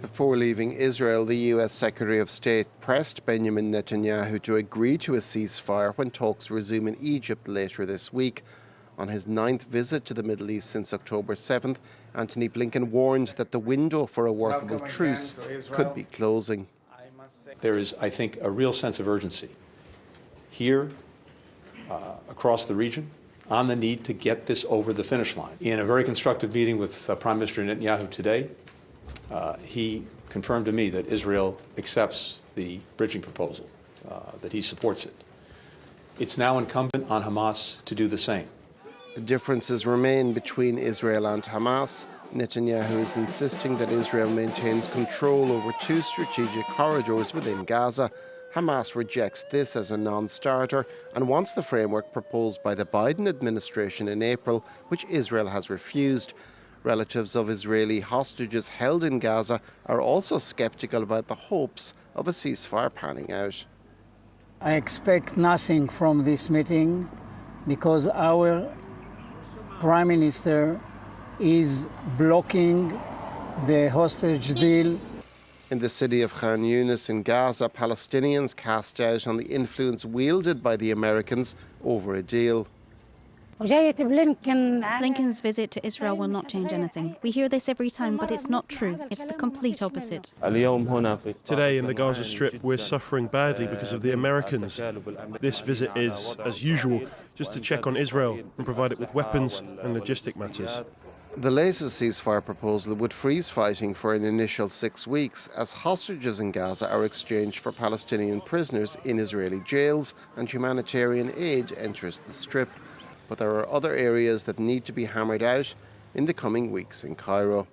Before leaving Israel, the US Secretary of State pressed Benjamin Netanyahu to agree to a ceasefire when talks resume in Egypt later this week. On his 9th visit to the Middle East since October 7th, Antony Blinken warned that the window for a workable truce could be closing. There is, I think, a real sense of urgency here, across the region, on the need to get this over the finish line. In a very constructive meeting with Prime Minister Netanyahu today, he confirmed to me that Israel accepts the bridging proposal, that he supports it. It's now incumbent on Hamas to do the same. Differences remain between Israel and Hamas. Netanyahu is insisting that Israel maintains control over 2 strategic corridors within Gaza. Hamas rejects this as a non-starter and wants the framework proposed by the Biden administration in April, which Israel has refused. Relatives of Israeli hostages held in Gaza are also skeptical about the hopes of a ceasefire panning out. I expect nothing from this meeting because our Prime Minister is blocking the hostage deal. In the city of Khan Yunis in Gaza, Palestinians cast doubt on the influence wielded by the Americans over a deal. Blinken's visit to Israel will not change anything. We hear this every time, but it's not true. It's the complete opposite. Today in the Gaza Strip, we're suffering badly because of the Americans. This visit is, as usual, just to check on Israel and provide it with weapons and logistic matters. The latest ceasefire proposal would freeze fighting for an initial 6 weeks as hostages in Gaza are exchanged for Palestinian prisoners in Israeli jails and humanitarian aid enters the Strip. But there are other areas that need to be hammered out in the coming weeks in Cairo.